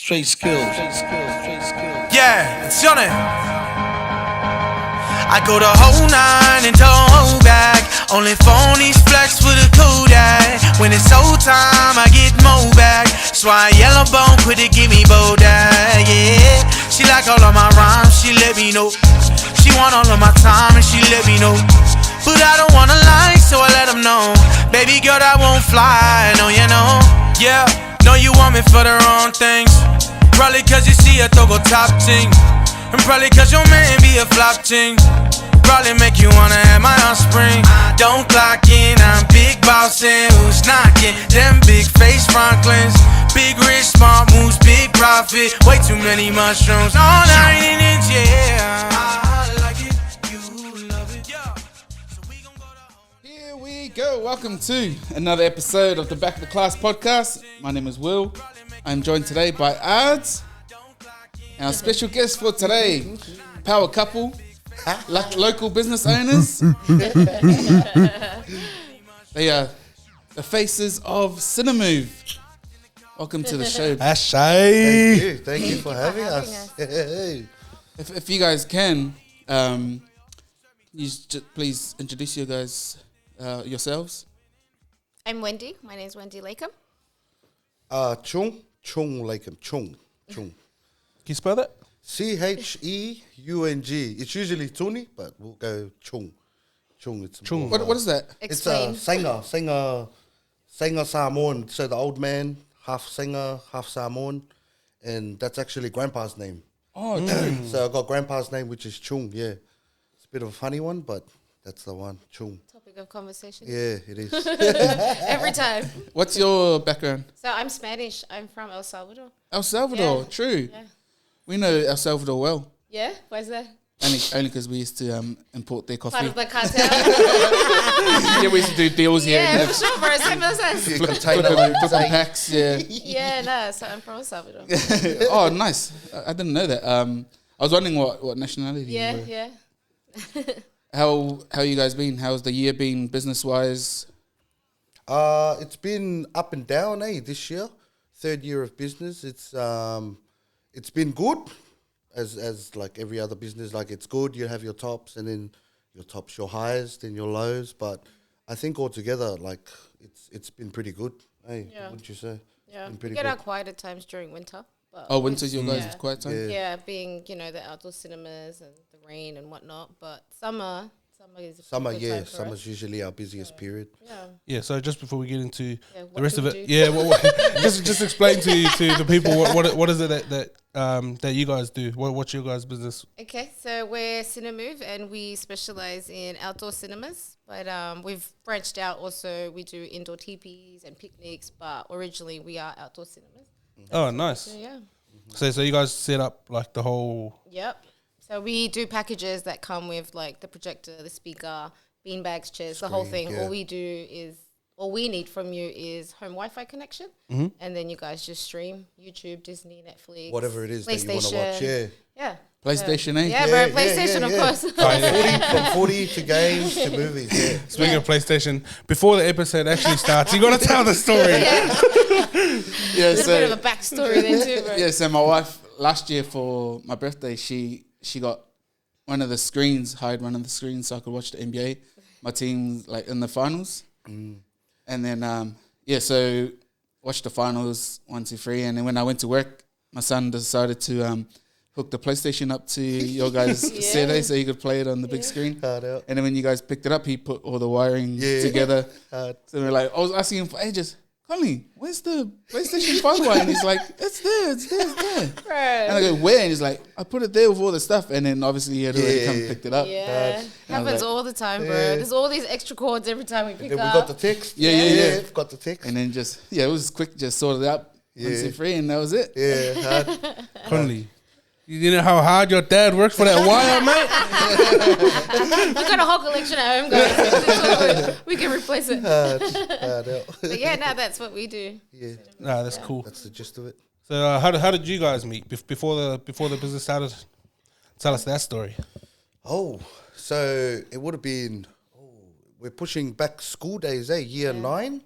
Straight skills. Yeah, it's on it. I go the whole nine and don't hold back. Only phonies flex with a Kodak. When it's old time, I get more back. So I yellow bone, quit it, give me Bodak. Yeah, she like all of my rhymes, she let me know. She want all of my time and she let me know. But I don't wanna lie, so I let them know. Baby girl, that won't fly, no, you know. Yeah, know you want me for the wrong things. Probably cause you see a go top ting. And probably cause your man be a flop ting. Probably make you wanna have my offspring. Don't clock in, I'm big bossing. Who's knocking? Them big face Franklins. Big rich, smart moves, big profit. Way too many mushrooms. All night in it, yeah. I like it, you love it, yeah. So we gon' go to home. Here we go. Welcome to another episode of the Back of the Class podcast. My name is Will. I'm joined today by Ads. And our special guest for today, power couple, local business owners. They are the faces of Cinamove. Welcome to the show. Thank you for having us. If you guys can, you please introduce you guys yourselves. I'm Wendy. My name is Wendy Lakem. Chung Lakem. Chung. Can you spell that? Cheung. It's usually Tuni, but we'll go Chung. It's Chung. more, What is that? Explain. It's a singer Samoan. So the old man, half singer, half Samoan, and that's actually Grandpa's name. Oh, true. So I got Grandpa's name, which is Chung. Yeah, it's a bit of a funny one, but that's the one. Chung. Topic of conversation. Yeah, it is. Every time. What's your background? So I'm Spanish. I'm from El Salvador. El Salvador, Yeah. true. Yeah. We know El Salvador well. Yeah? Why is that? Only because we used to import their coffee. Part of the cartel? Yeah, we used to do deals here. yeah, and for sure, bro. Same as us. flipping packs, yeah. Yeah, no. So I'm from El Salvador. Oh, nice. I didn't know that. I was wondering what nationality you Yeah, were. yeah. How you guys been? How's the year been business-wise? It's been up and down, this year. Third year of business. It's been good, as like every other business. Like it's good. You have your tops, and then your tops, your highs, then your lows. But I think altogether, like it's been pretty good. Hey, Yeah. wouldn't you say? Yeah. Been We pretty get good. our quieter times during winter. But Oh, winter's your guys' Yeah. quiet time? Yeah. yeah, being, the outdoor cinemas and the rain and whatnot. But summer is a Summer, pretty good yeah, time for summer's us. usually our busiest period. Yeah. Yeah. So just before we get into Yeah, the what rest do of we it, do? yeah. Just explain to the people what is it that you guys do? What's your guys' business? Okay, so we're Cinamove and we specialize in outdoor cinemas, but we've branched out also. We do indoor teepees and picnics, but originally we are outdoor cinemas. Oh, nice. So yeah, So you guys set up like the whole. yep. So we do packages that come with like the projector, the speaker, beanbags, chairs, the whole Screen, thing. yeah. All we need from you is home Wi-Fi connection, Mm-hmm. and then you guys just stream YouTube, Disney, Netflix, Whatever it is that you want to PlayStation. watch, yeah. Yeah. PlayStation, eh? Yeah, Yeah, bro, PlayStation, yeah, of yeah. course. From 40 to games to movies, yeah. Speaking of PlayStation, before the episode actually starts, you got to tell the story. Yeah, A little bit of a backstory there too, bro. yeah, so my wife last year for my birthday, she got one of the screens, hired one of the screens so I could watch the NBA. My team like in the finals, and then so watched the finals 1, 2, 3, and then when I went to work, my son decided to hook the PlayStation up to your guys' CD so he could play it on the big screen. Hard out. And then when you guys picked it up, he put all the wiring together. Hard. So we're like, I was asking him for ages, Connie, where's the PlayStation 5 wire? And he's like, it's there. Bro. And I go, where? And he's like, I put it there with all the stuff. And then obviously he had already come and Yeah. picked it up. Yeah, happens all the time, bro. Yeah. There's all these extra cords every time we pick Then we up. got the text. Yeah. We've got the text. And then it was quick, just sorted it out. Yeah. 1, 2, 3, and that was it. Yeah, hard. Conley, you know how hard your dad works for that wire, mate? We got a whole collection at home, guys. It's all good. We can replace it. Hard out. But yeah, no, that's what we do. Yeah, Nah, that's cool. that's the gist of it. So how did you guys meet before the business started? Tell us that story. Oh, so it would have been, we're pushing back school days, Year 9?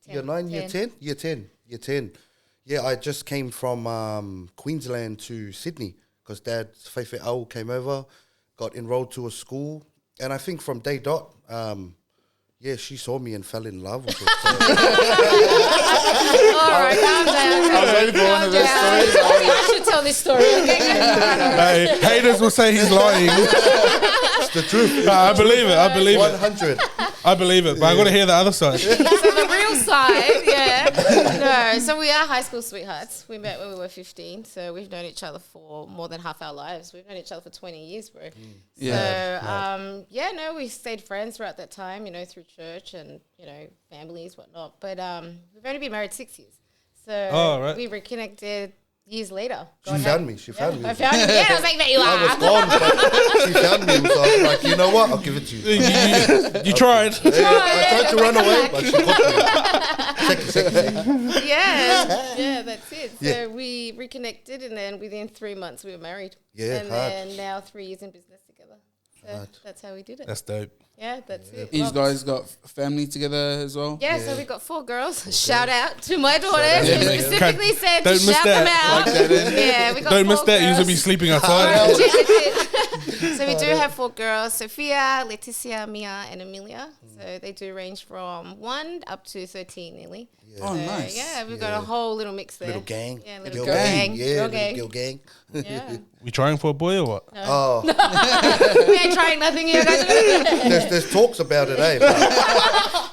Year 9, year 10? Year 10. Yeah, I just came from Queensland to Sydney because Dad's Feifei Au came over, got enrolled to a school, and I think from day dot, yeah, she saw me and fell in love with it. So. All right, calm down. I was ready for one of those stories. I should tell this story. Okay? Hey, haters will say he's lying. It's the truth. I believe it. I believe it. 100. I believe it. But I got to hear the other side. So the real side, yeah. No, so we are high school sweethearts. We met when we were 15, so we've known each other for more than half our lives. We've known each other for 20 years, bro. So, we stayed friends throughout that time, through church and, families, whatnot. But we've only been married 6 years. So we reconnected years later. She found me. I found you. Yeah, I was like, there you are. I was gone, but she found me. So I was like, you know what? I'll give it to you. You tried. I tried to run away, but she got me. Sexy. Yeah, that's it. So Yeah. we reconnected, and then within 3 months we were married. Yeah, and hard. then now 3 years in business together. So that's how we did it. That's dope. Yeah, that's it. You Well, guys got family together as well? yeah, so we got 4 girls. Shout out to my daughters. out. We Yeah, specifically said to Don't miss shout that. them out. Like that, eh? Yeah, we got Don't 4 miss that. You're girls. going to be sleeping outside. So we do have 4 girls: Sophia, Leticia, Mia, and Amelia. So they do range from 1 up to 13, nearly. Oh, So, nice. yeah, we've got a whole little mix there. Little gang. Yeah, little Girl gang. Yeah, Girl little gang. girl gang. Yeah. We trying for a boy or what? Oh, We ain't trying nothing here, guys. there's talks about it, eh? But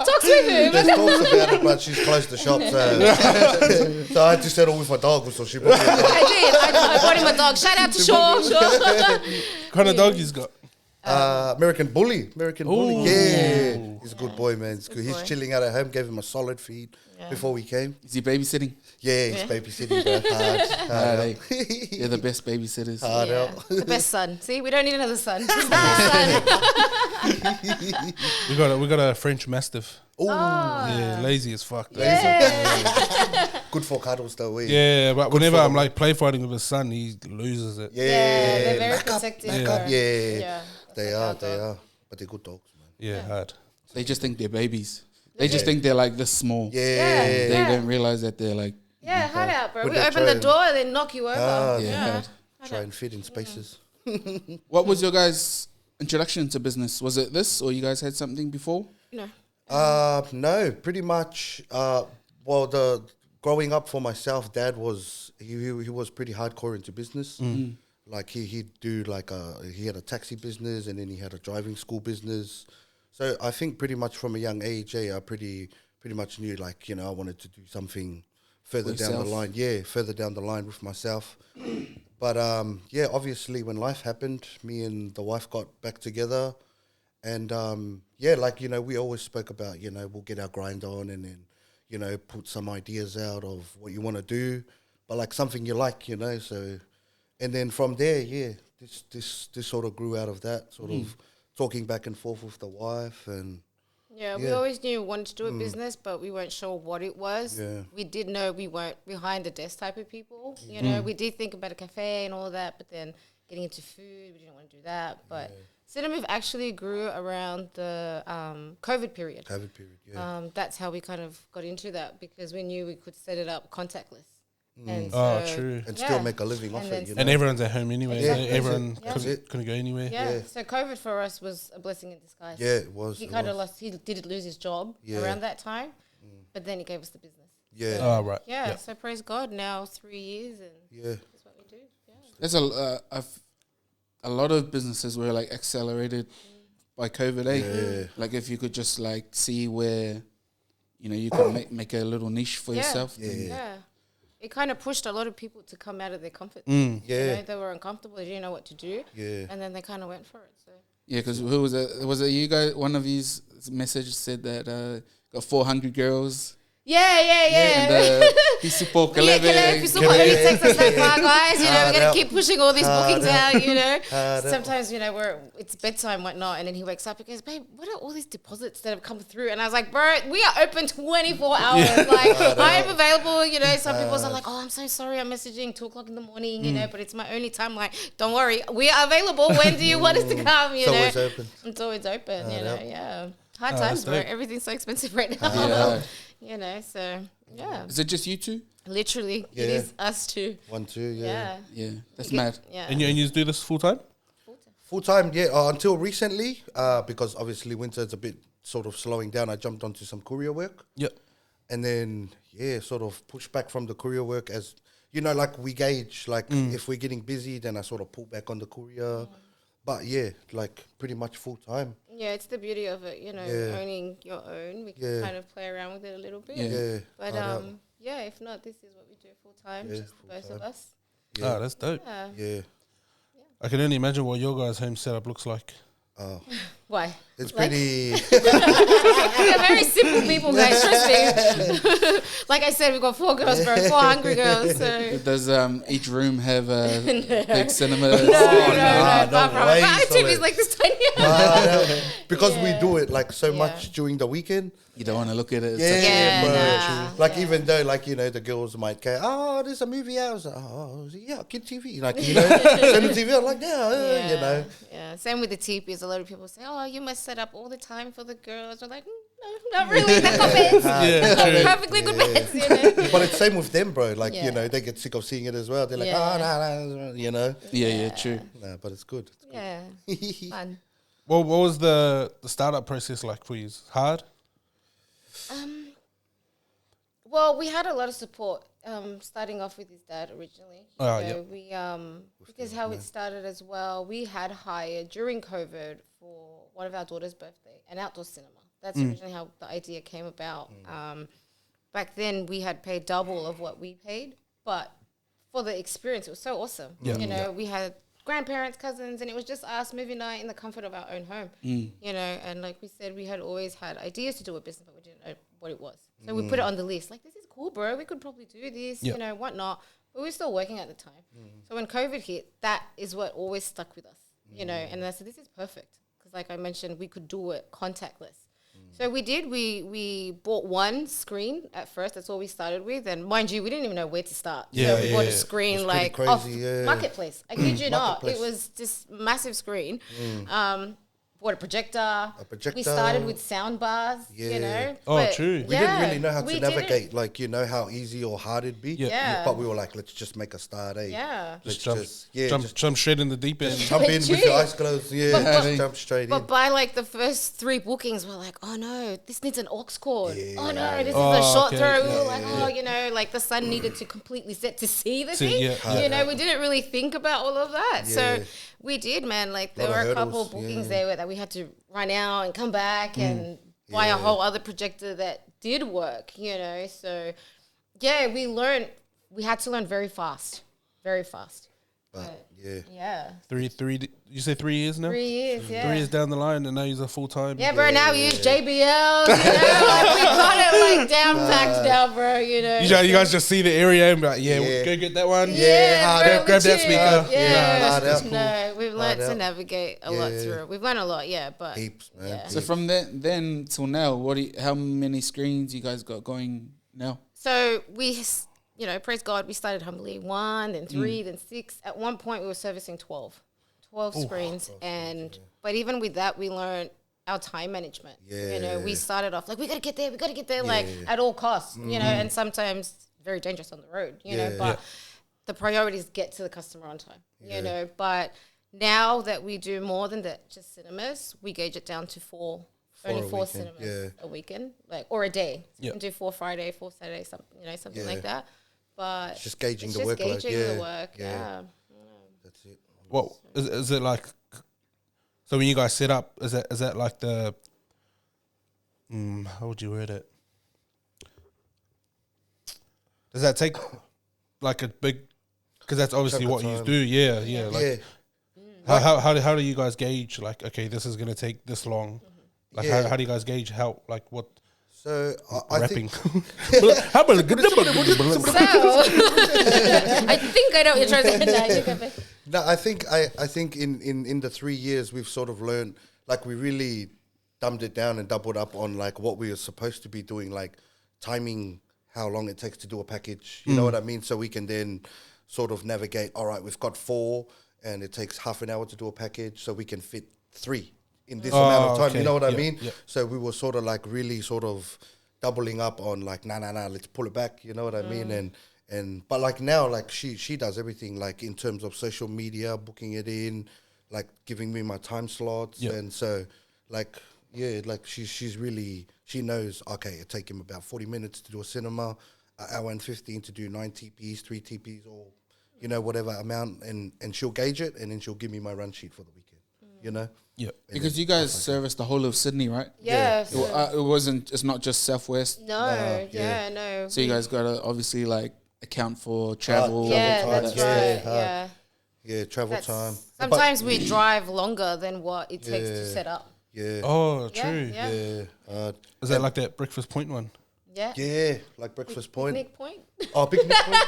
Talk to him. there's talks about it, but she's closed the shop, so I had to settle with my dog, so she brought me a dog. I did. I bought him a dog. Shout out to Shaw. What kind of dog he's got? American Bully. Ooh. Yeah. He's a good boy, man. He's good. Good He's boy. chilling out at home, gave him a solid feed before we came. Is he babysitting? Yeah, he's babysitting, bro. Hard Hey, out. they're the best babysitters. Hard Yeah. out. The best son. See, we don't need another son. Just the best son. We got a French Mastiff. Ooh, Yeah, lazy as fuck. though. good for cuddles, though. Yeah, but whenever for I'm him. like play fighting with his son, he loses it. Yeah, Yeah, they're very back up, protective. back bro. up. Yeah, Yeah. they That's are, like they our dog. are. But they're good dogs, man. Yeah, hard. They just think they're babies. They just think they're like this small. Yeah. They Yeah. don't realize that they're like, Yeah, hard out, bro. Put We that open the tray door and then knock you over. Ah, yeah. Try and fit in spaces. What was your guys' introduction to business? Was it this, or you guys had something before? No. No, pretty much. Well, the growing up for myself, Dad was he was pretty hardcore into business. Like he'd do like he had a taxi business and then he had a driving school business. So I think pretty much from a young age, I pretty much knew like I wanted to do something further down the yourself. line. Yeah, further down the line with myself. But obviously when life happened, me and the wife got back together. And we always spoke about, we'll get our grind on and then, put some ideas out of what you want to do, but like something you like, so, and then from there, this sort of grew out of that, sort of talking back and forth with the wife and Yeah, we always knew we wanted to do a business, but we weren't sure what it was. Yeah. We did know we weren't behind the desk type of people. We did think about a cafe and all that, but then getting into food, we didn't want to do that. But Cinamove actually grew around the COVID period. COVID period, yeah. That's how we kind of got into that because we knew we could set it up contactless. And Oh, so, true. And still make a living off And it, then And everyone's at home anyway. Exactly. Everyone That's it. couldn't go anywhere. Yeah. So COVID for us was a blessing in disguise. Yeah, it was. He it kind of was. lost. He did lose his job Yeah. around that time, but then he gave us the business. Yeah, Oh, right. Yeah. So praise God. Now 3 years, and yeah. that's what we do. Yeah. There's a lot of businesses were like accelerated by COVID. Yeah. Like if you could just like see where, you could make a little niche for yourself. Yeah. Yeah. It kind of pushed a lot of people to come out of their comfort. Yeah. They were uncomfortable. They didn't know what to do. Yeah. And then they kind of went for it. So. Yeah, because who was it? Was it you guys? One of you's message said that got 400 girls. Yeah. And Pisu po Yeah, kalebe. if you support any text us that far, guys, we're Hard gonna out. keep pushing all these bookings out, Hard out. Sometimes, it's bedtime, whatnot, and then he wakes up and goes, babe, what are all these deposits that have come through? And I was like, bro, we are open 24 hours. Like, I am available, some people are like, oh, I'm so sorry, I'm messaging 2 o'clock in the morning, but it's my only time. Like, don't worry, we are available. When do you want us to come, It's always open. It's always open, out. yeah. Hard Oh, times, that's bro. dope. Everything's so expensive right now. Yeah. So, yeah. Is it just you two? Literally, Yeah. it is us two. 1, 2, yeah. Yeah, that's We get- mad. Yeah. And you do this full time? Full time, yeah. Until recently, because obviously winter's a bit sort of slowing down. I jumped onto some courier work, Yep. and then sort of pushed back from the courier work as like we gauge like if we're getting busy, then I sort of pull back on the courier. But yeah, like pretty much full time. Yeah, it's the beauty of it, Yeah. owning your own. We can Yeah. kind of play around with it a little bit. Yeah. Yeah, But I yeah, if not, this is what we do full time, Yeah, just the both of full-time. us. Yeah. Oh, that's dope. Yeah. yeah. I can only imagine what your guys' home setup looks like. Oh, Why? it's Like- pretty. We are very simple people, guys. Trust me. Like I said, we've got 4 girls, bro. 4 hungry girls. So. Does each room have a big cinema? No, no far from way, it. Our solid. TV's like this tiny. Because we Yeah. do it like so Yeah. much during the weekend. You don't want to look at it. It's Yeah, like- Yeah, but nah, like yeah. even though like the girls might go, oh, there's a movie out. I was like, oh yeah, kid TV. Like turn the TV on. Like yeah. Yeah. Same with the teepees. A lot of people say, "Oh, you must set up all the time for the girls." We're like, no, not really. They've got beds. Yeah, true. Perfectly good beds. But it's same with them, bro. Like Yeah. they get sick of seeing it as well. They're like, Yeah. oh no, Yeah, true. Nah, but it's good. Yeah. Fun. What was the startup process like for you? Hard? Well, we had a lot of support. Starting off with his dad originally. Oh, So yep. we because how it started as well, we had hired during COVID for one of our daughter's birthday an outdoor cinema. That's originally how the idea came about. Back then we had paid double of what we paid, but for the experience it was so awesome. Yeah. We had grandparents, cousins, and it was just us movie night in the comfort of our own home. And like we said, we had always had ideas to do a business, but we didn't know what it was. So we put it on the list. Like, this is cool, bro. We could probably do this, Yeah. whatnot. But we were still working at the time. So when COVID hit, that is what always stuck with us, and I said, this is perfect. Because like I mentioned, we could do it contactless. So we did. We bought one screen at first. That's all we started with. And mind you, we didn't even know where to start. Yeah, so we bought yeah. a screen It's pretty like crazy, off yeah. Marketplace. I kid you not. It Marketplace. was this massive screen. Bought a projector. projector. We started with sound bars, Yeah. Oh, but true. We didn't really know how we to didn't. navigate, like how easy or hard it'd be. Yeah. Yeah. But we were like, let's just make a start, eh? Yeah. Let's Jump, just jump straight in the deep end. jump in with your eyes closed. Yeah, But- just jump straight But in. by like the first 3 bookings, we're like, oh no, this needs an aux cord. Oh no, this is Oh, a short okay. throw. We Yeah, were like, like the sun needed to completely set to see the See, thing. yeah. We didn't really think about all of that. Yeah. So we did, man. Like there Lot were of a couple hurdles, bookings yeah. there that we had to run out and come back and buy a whole other projector that did work, So yeah, we had to learn very fast. Very fast. But yeah. Yeah. You say 3 years now? 3 years, yeah. 3 years down the line, and now he's a full time. Yeah, bro. Now we use JBLs. Like we got it like down packed now, bro. You guys just see the area and be like, Yeah. go get that one. hard bro, out. Grab that legit. speaker. Yeah, hard out. no, we've learned Hard to out. navigate a lot Yeah. through it. We've learned a lot, but Heaps, man. Yeah. So from then till now, how many screens you guys got going now? So we, praise God, we started humbly 1, then 3, then 6. At one point, we were servicing 12 screens, but even with that, we learned our time management. Yeah. We started off like we gotta get there, like at all costs. And sometimes very dangerous on the road. But the priority is get to the customer on time. But now that we do more than that, just cinemas, we gauge it down to 4. Only a 4 weekend, cinemas a weekend, or a day. So Yeah. we can do 4 Friday, 4 Saturday, something like that. But It's just gauging it's the just workload. gauging Yeah. the work. Yeah. That's it. What is it like? So when you guys set up, is that like the? How would you word it? Does that take like a big? Because that's obviously Chunk what of you time. do. Yeah. Like how do you guys gauge like, okay, this is gonna take this long? Like Yeah. how do you guys gauge how, like, what So I rapping? think How about So, I think I know what you're trying to say. No, you go back. no, I think in the 3 years we've sort of learned, like we really dumbed it down and doubled up on like what we were supposed to be doing, like timing how long it takes to do a package. You know what I mean? So we can then sort of navigate. All right, we've got 4, and it takes half an hour to do a package, so we can fit 3 in this amount of time. okay. You know what I Yeah, mean? yeah. So we were sort of like really sort of doubling up on like, nah, let's pull it back. You know what I mean? But like now, like she does everything, like in terms of social media, booking it in, like giving me my time slots, Yep. and so like like she knows. Okay, it take him about 40 minutes to do a cinema, an hour and 15 to do 9 TPs, 3 TPs, or whatever amount, and she'll gauge it, and then she'll give me my run sheet for the weekend. Yeah. Because you guys service the whole of Sydney, right? Yeah. It's not just Southwest. No. yeah. No. So you guys got to obviously like account for travel. Yeah, time, that's yeah, right. Yeah. Yeah, travel That's- time. Sometimes we drive longer than what it takes to set up. Yeah, Oh, Yeah, true. yeah. yeah, Is that like that Breakfast Point one? Yeah. yeah, like Breakfast Point. Picnic point. Oh, Picnic Point.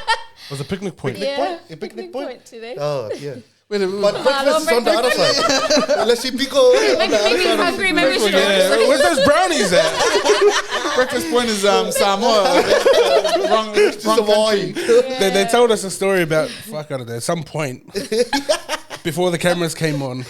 Was a Picnic Point? Picnic Yeah. Point? A Picnic Point? today. Oh, yeah. Wait, But breakfast is on the other side. Let's see Pico. Make me hungry. Maybe we should. Yeah, where's those brownies at? Breakfast Point is Samoa. wrong country. They told us a story about, fuck, I don't know, some point before the cameras came on.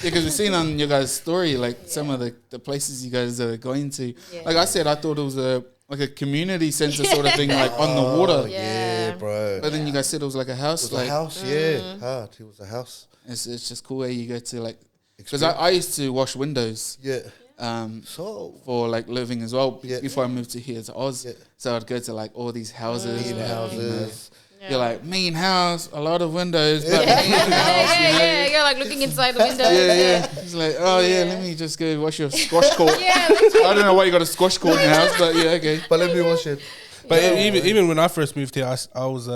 Because we've seen on your guys' story, like some of the places you guys are going to. Yeah. Like I said, I thought it was a community center sort of thing, like on the water. Yeah, bro. But then you guys said it was like a house. It was Like a house, yeah. Hard. It was a house. it's just cool where you get to like. Because I used to wash windows. Yeah. For like living as well Yeah. before I moved to here to Oz. Yeah. So I'd go to like all these houses. Mean like, houses. You're like, mean house, a lot of windows, but Yeah. mean house, you know? Yeah. You're like looking inside the window. Yeah. It's like, oh yeah, let me just go wash your squash court. Yeah. I don't know why you got a squash court in your house, but yeah, okay. But let me wash it. But even when I first moved here, I was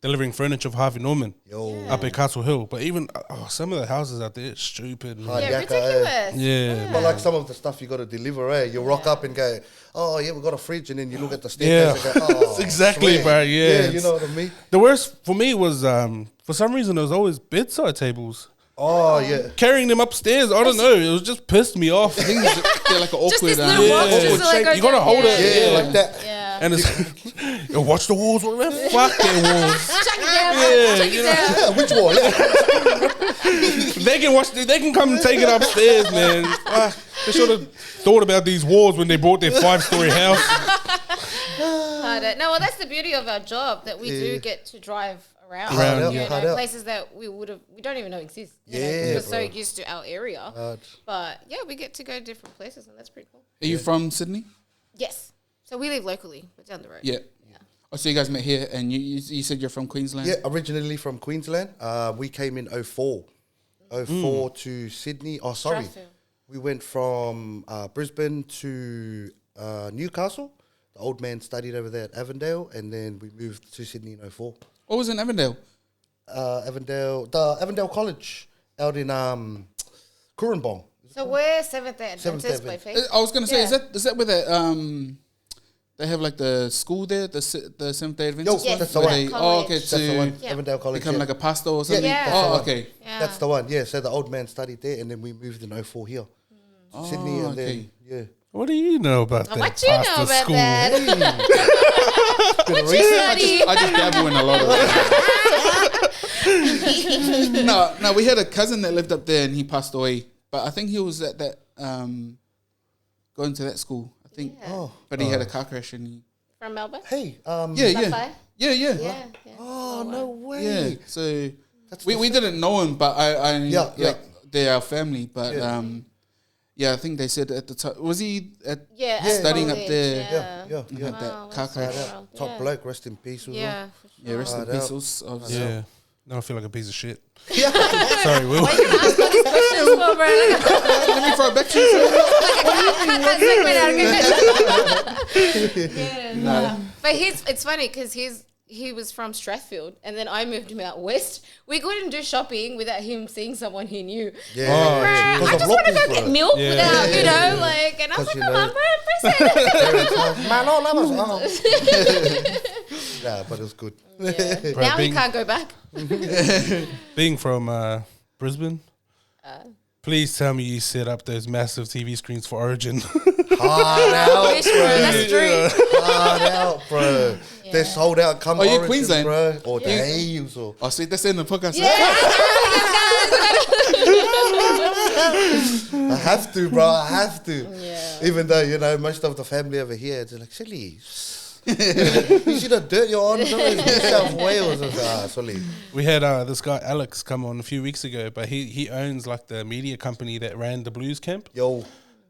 delivering furniture for Harvey Norman Yo. up at Castle Hill. But even some of the houses out there, stupid. Man. Hard. Yeah, Yaka, eh? ridiculous. Yeah. But like some of the stuff you got to deliver, you rock up and go, oh yeah, we got a fridge, and then you look at the staircase and go, oh, Exactly, sweet. bro. Yeah, you know what I mean. The worst for me was for some reason there was always bedside tables. Oh yeah, Carrying them upstairs, I don't know. It was just pissed me off. I think they're like an Just awkward. this little Yeah. box, just to like go You gotta down. hold it. yeah, like that. Yeah. And it's watch the walls. What man? Fuck their walls. Chuck it down. Yeah, Chuck you it know. down. Yeah, which wall? They can watch. They can come and take it upstairs, man. They should have thought about these walls when they bought their 5-story house. No, well, that's the beauty of our job, that we do get to drive around, Around, you yeah. know, places that we don't even know exist. You know, Yeah, we're so bro. used to our area, but yeah, we get to go to different places, and that's pretty cool. Are you from Sydney? Yes, so we live locally. We're down the road. Yeah. Oh, so you guys met here, and you said you're from Queensland. Yeah, originally from Queensland. We came in 04. 04 to Sydney. Oh, sorry. Strathfield. We went from Brisbane to Newcastle. The old man studied over there at Avondale, and then we moved to Sydney in 04. What was in Avondale? The Avondale College out in Currumbong. So we're Seventh-day Seventh-day Adventist by Adventist. faith. I was gonna say, Yeah. is that where they have like the school there, the Seventh-day Adventist? Yo, one? that's the Where one. they- College. oh, okay, That's the one. to Yeah. Avondale College. become yeah. like a pastor or something. Yeah. Oh, one. okay. Yeah. That's the one. Yeah. So the old man studied there, and then we moved in 04 here. Sydney, and okay. then What do you know about that? What you know pastor about school? that? What you study? I just dabble in a lot of it. No, we had a cousin that lived up there and he passed away. But I think he was at that going to that school. I think. Yeah. Oh, But he had a car crash and he From Melbourne? hey. Yeah. Sapphire? Yeah. Oh no way. Yeah. So That's we didn't know him, but I Yeah, yeah. like they're our family. But Yeah. yeah, I think they said at the time, was he at Yeah. studying up college, there? Yeah. had that Wow, car that's crash? so wild. Top bloke, rest in peace. as well. Yeah. for Yeah, sure. rest in Right out. peace. Obviously. Yeah. Now I feel like a piece of shit. Yeah. Sorry, Will. Why you gonna ask all these questions for, bro? Let me throw it back to you. Yeah. But it's funny because he was from Strathfield, and then I moved him out west. We couldn't do shopping without him seeing someone he knew. Yeah. Oh, Bruh, Because I of just want to go locals, get bro. milk Yeah. without, and I was 'Cause like, you come know- on, bro, press it. Man, all of us. Yeah, but it's good. Yeah. Bro, Now he being- can't go back. Being from Brisbane, please tell me you set up those massive TV screens for Origin. Hard out, Wish, bro, that's true. hard out, bro. They're sold out. Come Oh, you Origin, Queensland? bro. Or the A's or. Oh, sweet. That's in the podcast. I have to, bro. I have to. Yeah. Even though most of the family over here, they're like, silly. You see the dirt you're on? New South Wales. I was like, sorry. We had this guy Alex come on a few weeks ago, but he owns like the media company that ran the blues camp. Yo.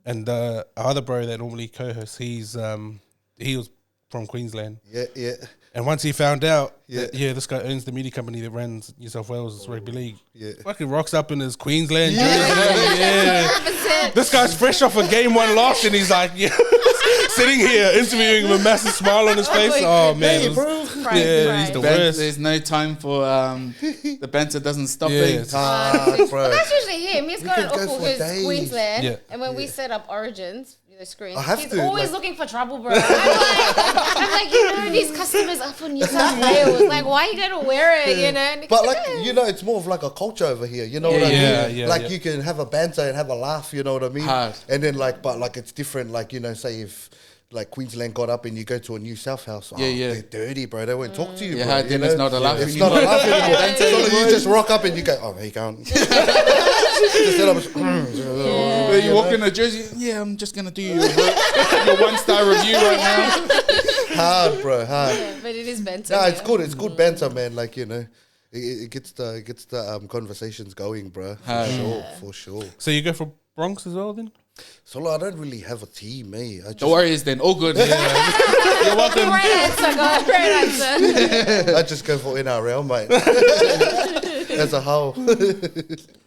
And the other bro that normally co-hosts, he was from Queensland. Yeah. And once he found out that, this guy owns the media company that runs New South Wales Rugby League, fucking rocks up in his Queensland jersey. This guy's fresh off a game 1 loss, and he's like, sitting here interviewing with a massive smile on his face. Oh, man. Hey, bro. He's the worst. There's no time for the banter doesn't stop Yeah, being. it's But that's usually him. He's got an can go awful for who's days. Queensland. Yeah. And when we set up Origins, the screen, I have he's to, always like- looking for trouble, bro. I'm like, you know, these customers are from New South Wales. Like, why are you going to wear it, you know? And But he's like, you know, it's more of like a culture over here. You know what I mean? Yeah, like yeah. you can have a banter and have a laugh. You know what I mean? Hard. And then like, but like it's different. Like, you know, say if like Queensland got up and you go to a New South House, Yeah. they're dirty, bro. They won't talk to you. Yeah, bro, then you it's know? not a laugh It's anymore. not a laugh anymore. Banter So anymore. you just rock up and you go, oh, there you go. Just set up. Where you walk in a jersey, I'm just gonna do your 1-star review right now. Hard, bro. Hard. Yeah, but it is banter. Nah, it's yeah. good. It's good banter, man. Like, you know, it gets the conversations going, bro. For sure. So you go for Bronx as well then? So like, I don't really have a team, eh? I The just, Warriors then, all good. Great answer, guys. Great answer. I just go for NRL, mate. As a whole.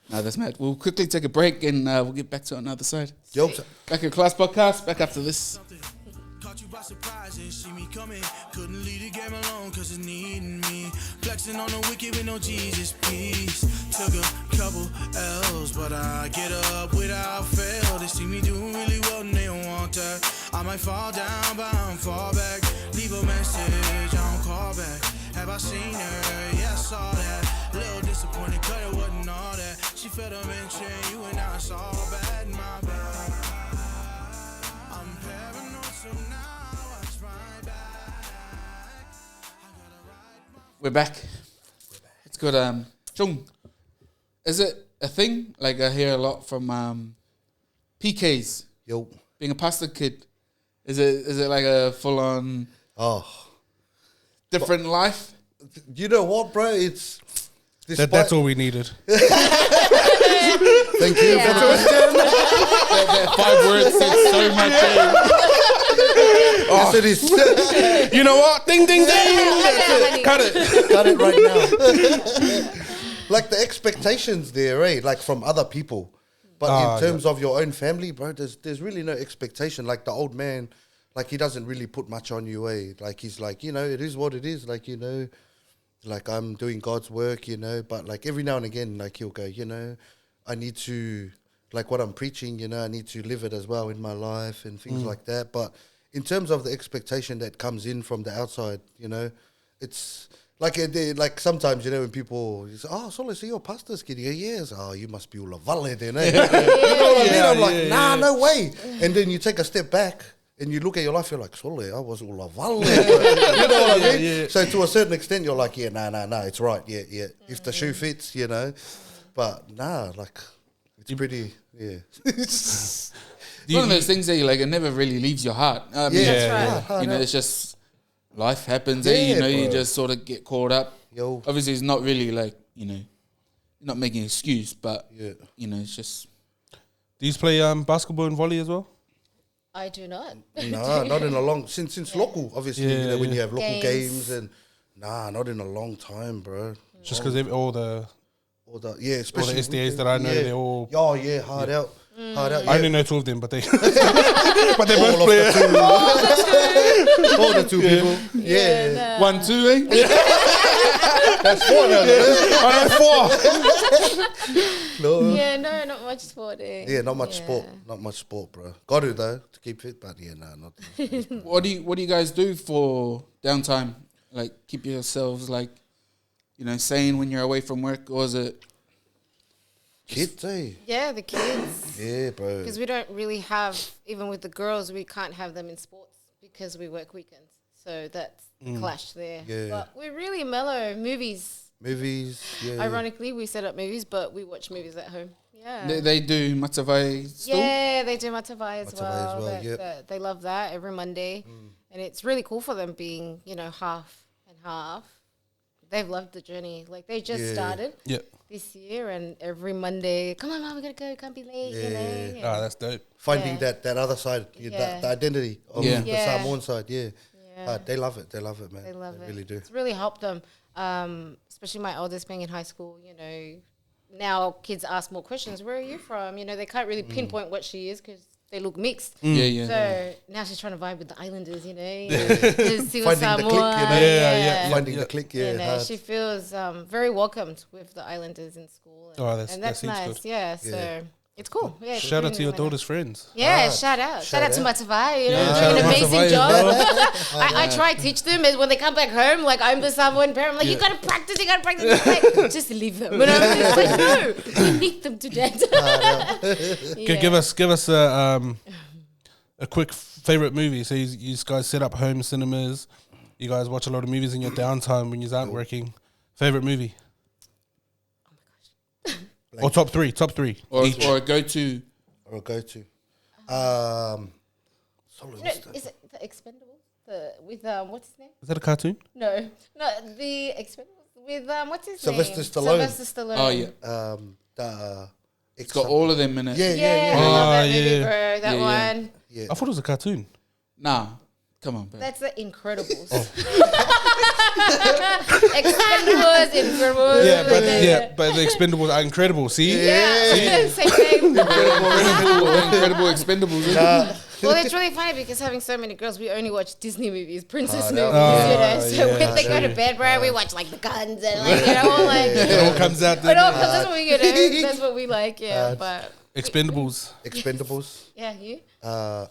No, that's mad. We'll quickly take a break and we'll get back to another side. Yo, Back at Class Podcast, back after this. Caught you by surprise and see me coming. Couldn't leave the game alone cause it's needing me. Flexing on the wicked with no Jesus peace. Took a couple L's, but I get up without fail. They see me doing really well and they don't want that. I might fall down, but I don't fall back. Leave a message, I don't call back. Have I seen her? Yeah, I saw that. Little disappointed, cause it wasn't all that. She felt a mention, you and I saw bad, my bad. I'm paranoid, so now I try back. I gotta ride my We're back. It's good. Chung, is it a thing? Like I hear a lot from PKs yo. being a pastor kid. Is it like a full on Oh. different life? You know what, bro? It's... That's all we needed. Thank you for the question. That 5 words said so much. Yes, it is. You know what? Ding, ding, ding. Cut it. Cut it right now. Like the expectations there, eh? Like from other people. But in terms of your own family, bro, there's really no expectation. Like the old man, like he doesn't really put much on you, eh? Like he's like, you know, it is what it is. Like, you know, like I'm doing God's work, you know, but like every now and again, like he'll go, you know, I need to, like what I'm preaching, you know, I need to live it as well in my life and things like that. But in terms of the expectation that comes in from the outside, you know, it's like like sometimes, you know, when people say, oh, so you're a pastor's kid. You go, yes. Oh, you must be all a valid, you know. You know what I mean? I'm like, nah, no way. And then you take a step back and you look at your life, you're like, Sole, I was all a valid. You know what I mean? So to a certain extent, you're like, yeah, nah, it's right. Yeah. If the shoe fits, you know. But nah, like, it's pretty, yeah. It's one of those things that you like, it never really leaves your heart. I mean, That's right. you know, it's just life happens. You know, you bro. just sort of get caught up. Yo. Obviously, it's not really like, you know, you're not making an excuse, but, Yeah. you know, it's just. Do you play basketball and volley as well? I do not. Nah, not in a long, since local, obviously, you know, when you have local games and, nah, not in a long time, bro. Just because all the Especially SDAs that I know, they're all... Oh, yeah, hard out. Hard out, I only know 2 of them, but they but they both All play. of all the two people. Yeah. 1, 2, eh? That's 4 now. I know 4. No. Yeah, no, not much sporting. Yeah, not much sport. Not much sport, bro. Got to, though, to keep fit, but yeah, nah, not. What do you guys do for downtime? Like, keep yourselves, like, you know, sane when you're away from work? Or is it... Kids, eh? Yeah, the kids. Yeah, bro. Because we don't really have, even with the girls, we can't have them in sports because we work weekends. So that's the clash there. Yeah. But we're really mellow. Movies. Movies, yeah. Ironically, we set up movies, but we watch movies at home. Yeah. Yeah. They do matavai still? Yeah, they do matavai as Matavai well. as well, yep. They love that every Monday. And it's really cool for them being, half and half. They've loved the journey. Like, they just started Yeah. this year, and every Monday, come on, Mom, we got to go, can't be late, Oh, that's dope. Finding that other side, the identity of Yeah. the Samoan side, Yeah. they love it. They love it, man. They love it. Really do. It's really helped them, especially my eldest being in high school. Now kids ask more questions. Where are you from? They can't really pinpoint what she is because they look mixed. Yeah. So now she's trying to vibe with the islanders, Finding the click, Finding the click, hard. she feels very welcomed with the islanders in school. And that's seems nice. good. Yeah, so it's cool. Yeah, it's Shout out really to your nice. daughter's friends. Yeah, shout out to Matavai. shout Doing out an to amazing Matavai as job. well. I try to teach them, and when they come back home, like I'm the Samoan parent, I'm like, you gotta practice. Like, just leave them. It's like, no, we need them to dance. Give us a quick favorite movie. So you guys set up home cinemas. You guys watch a lot of movies in your downtime when you aren't working. Favorite movie? Or top three. Or a go-to. Or a go-to. Is it the Expendables? With what's his name? Is that a cartoon? No, the Expendables with what's his Sylvester name? Stallone. Sylvester Stallone. Oh, yeah. It's It's got all of them in it. Yeah, I love that movie, bro. That one. Yeah. I thought it was a cartoon. Nah, come on, bro. That's the Incredibles. Incredibles. But the Expendables are incredible. See? Yeah. Same. Incredible Expendables. Isn't it? Well, it's really funny because having so many girls, we only watch Disney movies, princess movies, So yeah, when they go to bed, bro, we watch like the guns and like, It all comes out. It all comes. That's what we That's what we like. Yeah, but Expendables. yeah, you. I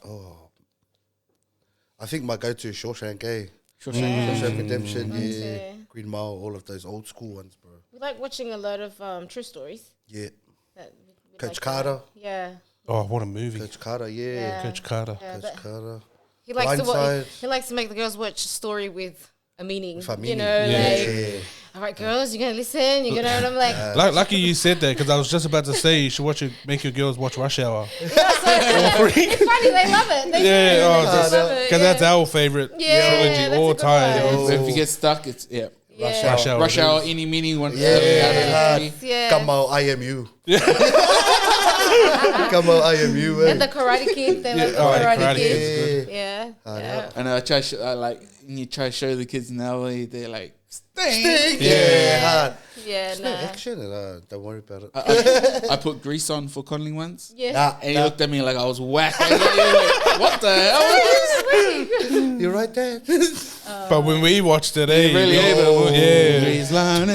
think my go-to is Shawshank, Shawshank. Shawshank Redemption, too. Green Mile, all of those old school ones, bro. We like watching a lot of true stories. Yeah. We Coach like Carter. that. Yeah. Oh, what a movie. Coach Carter, yeah. Coach Carter. Yeah, Coach that- Carter. He likes to Blindside. he likes to make the girls watch a story with a meaning. With a You meaning. know, Yeah. all right, girls, you're gonna listen. You're gonna, and I'm like, Lucky you said that because I was just about to say you should make your girls watch Rush Hour. it's funny. They love it. They do. They love it. Because that's our favorite trilogy that's all a good time. one. So if you get stuck, it's Rush Hour. Rush Hour, any meaning one. Yeah. Yeah. Come on, I am you. Come on, I am you. And the Karate Kid. They love the Karate Kid. Yeah. And I try you try to show the kids now, they're like, stink. Hard. Yeah, No nah. action, don't worry about it. I put grease on for coddling once. Yeah. And he looked at me like I was whack. Like, what the hell is this? You're right there. But when we watched it, He's lying.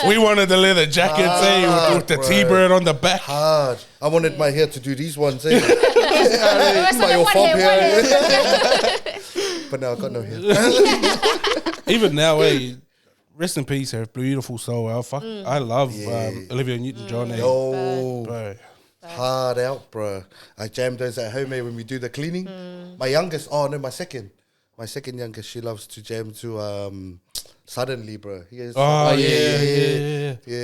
we wanted the leather jackets, with the bro. T-bird on the back. Hard. I wanted my hair to do these ones, Oh, so my the old one fob hair, hair. But now I got no hair. Even now, rest in peace, her beautiful soul. I love Olivia Newton-John. Oh, Bro. hard out, bro. I jam those at home when we do the cleaning. My youngest, my second youngest, she loves to jam to Suddenly, bro. Yeah,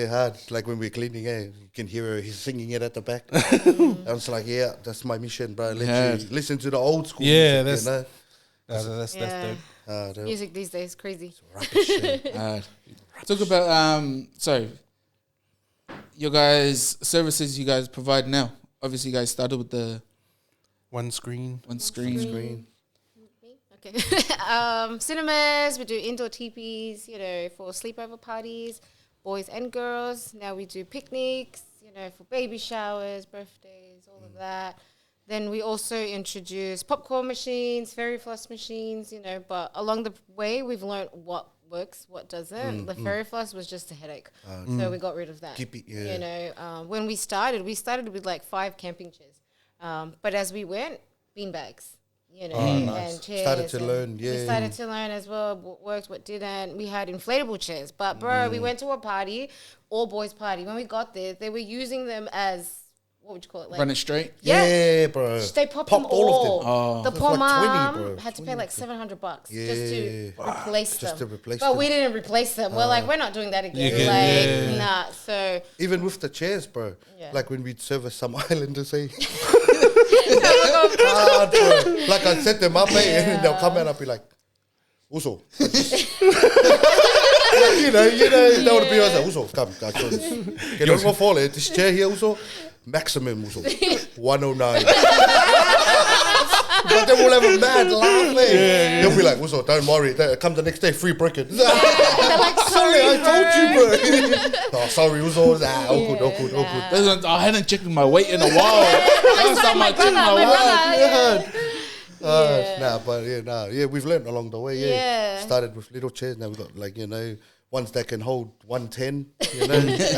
hard. Like when we're cleaning, you can hear her. He's singing it at the back. I was like, that's my mission, bro. Let you listen to the old school. Yeah, music, that's dope. dope. Music these days, crazy. Rubbish shit. Talk about your guys' services you guys provide now. Obviously, you guys started with the One screen. Screen. Okay. Cinemas, we do indoor teepees, for sleepover parties, boys and girls. Now we do picnics, for baby showers, birthdays, all of that. Then we also introduce popcorn machines, fairy floss machines, but along the way we've learned what works, what doesn't. The fairy floss was just a headache. So we got rid of that. Keep it, When we started with like 5 camping chairs. But as we went, beanbags. Nice. And chairs. Started to learn, We started to learn as well what worked, what didn't. We had inflatable chairs. But, bro, we went to a party, all boys party. When we got there, they were using them as what would you call it? Like, Run it straight. Yeah, bro. They popped them all of them. Oh. The That's poor like 20, mom bro. had to pay like $700 just Yeah. to replace them. Just to replace but them. we didn't replace them. We're like, we're not doing that again. Yeah, Like, nah. So Even with the chairs, bro. Yeah. Like when we'd service some islanders, say, oh, bro. Like I'd set them up, and then they'll come out and I'll be like, also. Like, you know, that would be like, also, come, guys. Can you go fall this chair here, also? Maximum, also. 109. But they will have a mad laughing. They'll be like, also, don't worry. Come the next day, free bricket. They're like, Sorry, I told you, bro. Oh, sorry, also. All good. I hadn't checked my weight in a while. Last time I checked my weight. Yeah, we've learned along the way. Yeah. Started with little chairs. Now we've got like ones that can hold 110.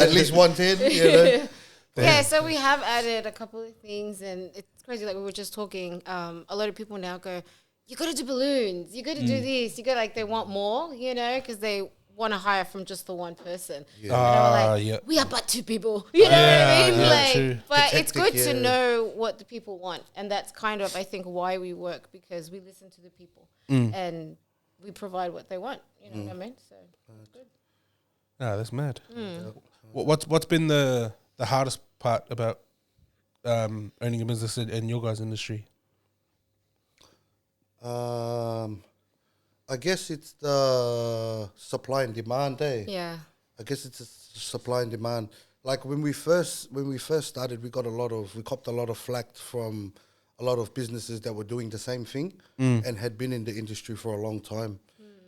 At least 110. Yeah, so we have added a couple of things, and it's crazy. Like we were just talking, a lot of people now go, "You got to do balloons. You got to do this. You got like they want more, because they want to hire from just the one person. And they were like, we are but two people. You know what I mean? True. But it's good to know what the people want, and that's kind of I think why we work, because we listen to the people and we provide what they want. You know what I mean? So it's good. Ah, that's mad. What's been the hardest part about owning a business in your guys' industry? I guess it's the supply and demand, eh? Yeah. I guess it's a supply and demand. Like when we first started, we copped a lot of flack from a lot of businesses that were doing the same thing and had been in the industry for a long time.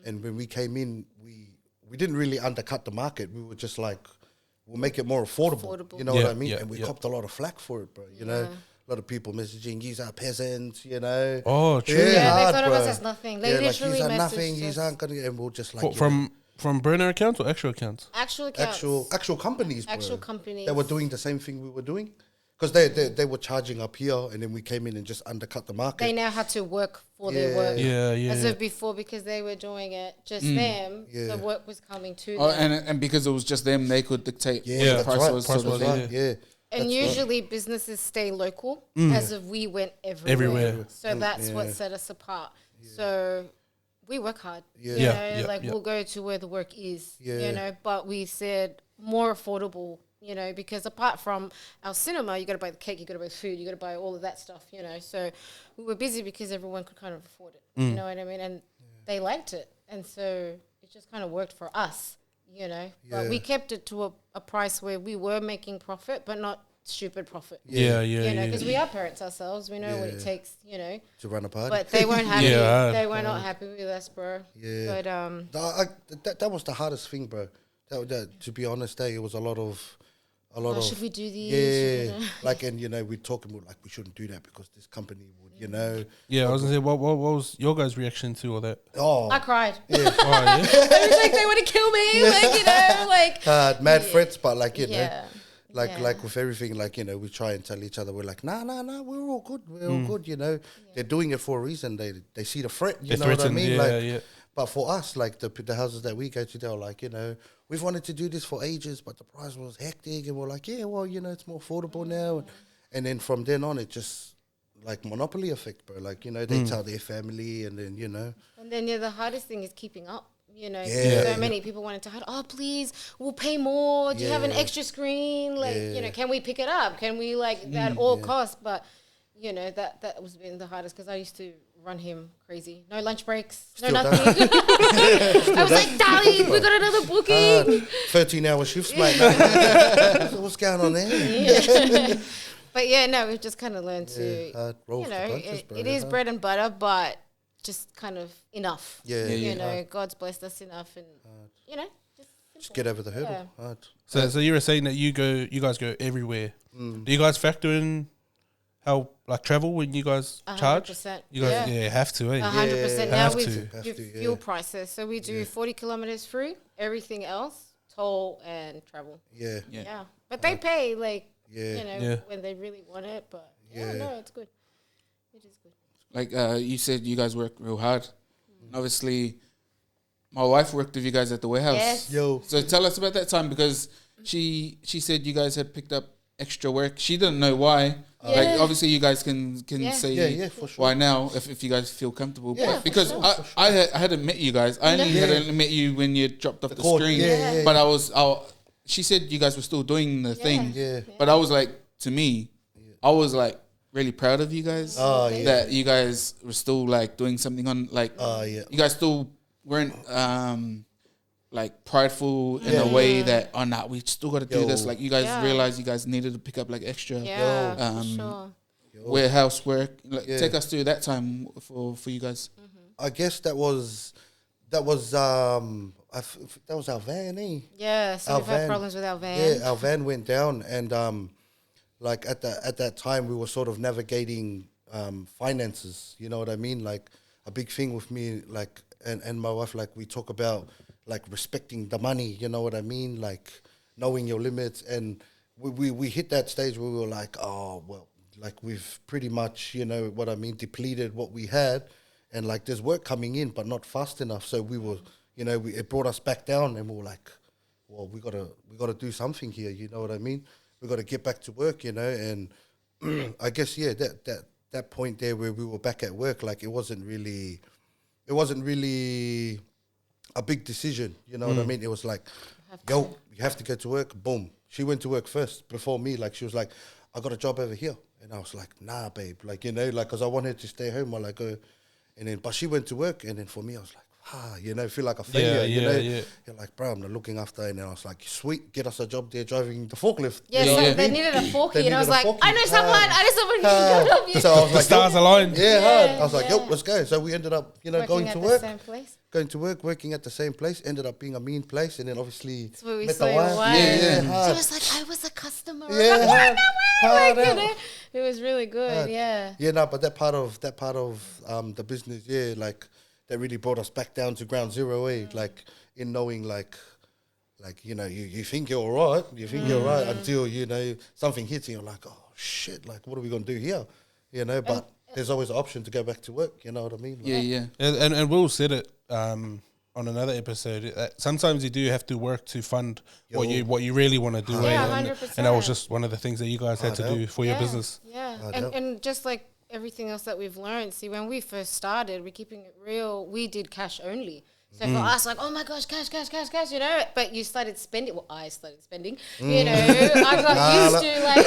And when we came in, we didn't really undercut the market. We were just like, we'll make it more affordable. You know what I mean? And we copped a lot of flack for it, bro. You know, a lot of people messaging, "These are peasants," Oh, true. Yeah, hard, they thought of bro. us as nothing. They literally like, "These are messaged nothing. us. These aren't gonna." And we'll just like From burner accounts or actual accounts? Actual accounts. actual companies, bro. Actual companies. That were doing the same thing we were doing. Because they were charging up here, and then we came in and just undercut the market. They now had to work for their work. As of before, because they were doing it just them, the work was coming to them. And because it was just them, they could dictate what the that's price right. was. Price sort of was thing. right. And usually businesses stay local, as if we went everywhere. So that's what set us apart. So we work hard. We'll go to where the work is, but we said more affordable, because apart from our cinema, you got to buy the cake, you got to buy the food, you got to buy all of that stuff, So we were busy because everyone could kind of afford it, you know what I mean? And they liked it. And so it just kind of worked for us, But we kept it to a price where we were making profit, but not stupid profit. Because we are parents ourselves. We know what it takes, to run a party. But they weren't happy. They were not happy with us, bro. Yeah. But that was the hardest thing, bro. That to be honest, it was a lot of should we do these? And we're talking about like we shouldn't do that because this company would, Yeah, I was gonna say, what was your guys' reaction to all that? Oh, I cried. yeah. I was like, they want to kill me, mad threats, but like Yeah. like with everything, we try and tell each other, we're like, nah, we're all good, all good, They're doing it for a reason. They see the threat, you know what I mean? But for us, like the houses that we go to, they're like, we've wanted to do this for ages, but the price was hectic, and we're like, it's more affordable now. And then from then on, it just like monopoly effect, bro. Like, they tell their family, and then, And then the hardest thing is keeping up. So many people wanted to hide. Oh, please, we'll pay more. Do you have an extra screen? Like, can we pick it up? Can we at all costs? But that was been the hardest because I used to run him crazy. No lunch breaks, no nothing. I was like, darling, we got another booking. 13-hour shifts, mate. What's going on there? But we've just kind of learned to, it is bread and butter, but just kind of enough. God's blessed us enough, and just get over the hurdle. So you were saying that you guys go everywhere. Do you guys factor in how travel when you guys charge? 100%. You guys have to, 100%. Now we do to, fuel prices, so we do 40 kilometers free. Everything else, toll and travel. Yeah. But they pay when they really want it. But it's good. It is good. Like you said, you guys work real hard. Obviously, my wife worked with you guys at the warehouse. Yes. Yo. So tell us about that time, because she said you guys had picked up extra work. She didn't know why. Like obviously you guys can say for sure. why now if you guys feel comfortable. Yeah, But because I hadn't met you guys. I only hadn't met you when you dropped off the screen. Yeah. But she said you guys were still doing the thing. Yeah. But I was like, to me, I was like really proud of you guys. That you guys were still like doing something on like you guys still weren't like prideful in a way that we still got to do this. Like you guys realized you guys needed to pick up like extra for sure. warehouse work. Like, take us through that time for you guys. I guess that was our van, eh? Yeah, so Our we've had van. problems with our van. Yeah, our van went down, and like at that time we were sort of navigating finances. You know what I mean? Like a big thing with me, like and my wife, like we talk about like respecting the money. You know what I mean? Like knowing your limits, and we hit that stage where we were like, oh well, like we've pretty much, you know what I mean, depleted what we had, and like there's work coming in, but not fast enough. So we were, you know, it brought us back down, and we were like, well, we gotta do something here. You know what I mean? We got to get back to work, you know. And I guess that point there where we were back at work, like it wasn't really a big decision. You know what I mean? It was like, you have to go to work. Boom. She went to work first before me. Like she was like, I got a job over here. And I was like, nah, babe. Like, you know, like, because I wanted to stay home while I go. And then, but she went to work. And then for me, I was like, you know, feel like a failure, you know? You're like, bro, I'm not looking after her. And then I was like, sweet, get us a job there driving the forklift. Yeah, so they needed a forky. And I was like, I know someone who can help you. So I was like, the stars aligned. Yeah, hard. I was like, yo, let's go. So we ended up, you know, going to work. Same place. Going to work, working at the same place, ended up being a mean place, and then obviously That's where we met saw the your wife. wife. Yeah, So hard. it was like, I was a customer. Yeah, hard You out. know? It was really good, Hard. yeah. Yeah, no, but that part of the business, yeah, like that really brought us back down to ground zero, like in knowing like you know, you think you're all right, you're right until, you know, something hits you, you're like, oh shit, like what are we gonna do here, you know? But there's always an option to go back to work. You know what I mean? Like, And Will said it on another episode. Sometimes you do have to work to fund what you really want to do. Yeah, and 100%. that was just one of the things that you guys had to do for your business. Yeah, and just like everything else that we've learned, see, when we first started, we're keeping it real, we did cash only. So for us, like, oh my gosh, cash, you know, but you started spending, well, I started spending, you know, I got used to, like,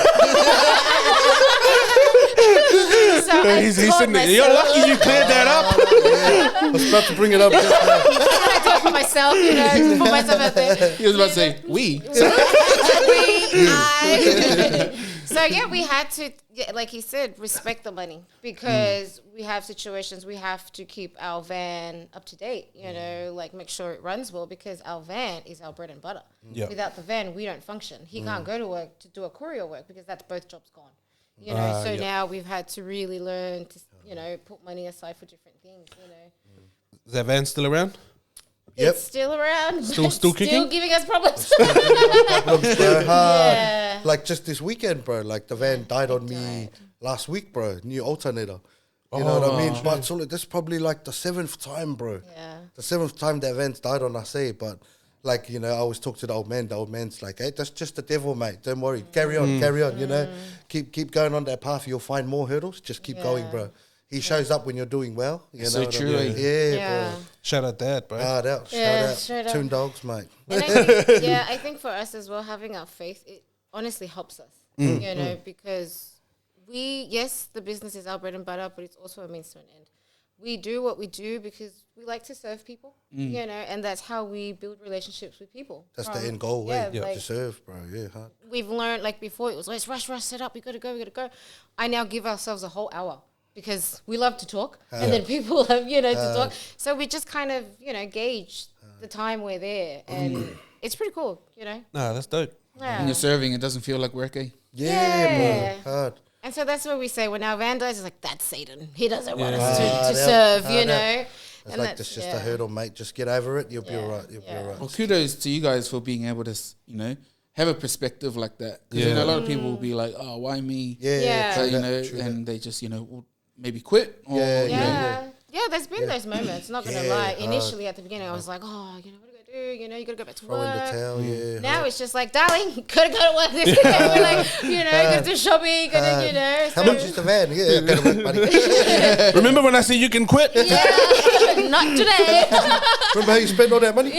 so He's sitting there, you're lucky you cleared that up. I was about to bring it up. Just I do it for myself, you know, just put myself out there. He was about to say, we. So yeah, we had to, like he said, respect the money, because we have situations, we have to keep our van up to date, you know, like make sure it runs well, because our van is our bread and butter. Without the van, we don't function. He can't go to work to do a courier work because that's both jobs gone. You know, so now we've had to really learn to, you know, put money aside for different things, you know. Is that van still around? Yep. It's still around. Still kicking? Still giving us problems. problems, bro. Hard. Yeah. Like just this weekend, bro. Like the van died on me last week, bro. New alternator. You know what I mean? But so that's probably like the 7th time, bro. Yeah. The 7th time that van's died on us, eh? But like, you know, I always talk to the old man. The old man's like, hey, that's just the devil, mate. Don't worry. Carry on, you know. Keep going on that path. You'll find more hurdles. Just keep going, bro. He shows up when you're doing well. You know So what true, I mean? eh? Yeah, bro. Shout out Dad, bro. Hard out. Yeah, Shout straight out. up. Toon dogs, mate. And I think, I think for us as well, having our faith, it honestly helps us, you know, because the business is our bread and butter, but it's also a means to an end. We do what we do because we like to serve people, you know, and that's how we build relationships with people. That's the end goal, like, like, to serve, bro. Yeah, hard. we've learned, like before, it was always rush, set up, we gotta go. I now give ourselves a whole hour because we love to talk, and then people have, you know, to talk. So we just kind of, you know, gauge the time we're there, and it's pretty cool, you know. Nah, that's dope. Yeah. When you're serving, it doesn't feel like work, eh? Yeah, bro. Hard. And so that's what we say when our van dies. It's like, that's Satan. He doesn't want us to serve, you know. It's like that's just a hurdle, mate. Just get over it. You'll be all right. You'll be all right. Well, kudos to you guys for being able to, you know, have a perspective like that. Because you know, a lot of people will be like, "Oh, why me?" Yeah. So, you know, and they just, you know, will maybe quit. Or, Yeah, you know, Yeah, there's been those moments, not going to lie. Initially, at the beginning, I was like, oh, you know, what do I do? You know, you got to go back to Throw in the work. towel, yeah. Now it's just like, darling, gotta go to work. We're like, you know, gotta do shopping, gotta, you know. How much is the van? Yeah, go to work, buddy. Remember when I said you can quit? Yeah, not today. Remember how you spent all that money?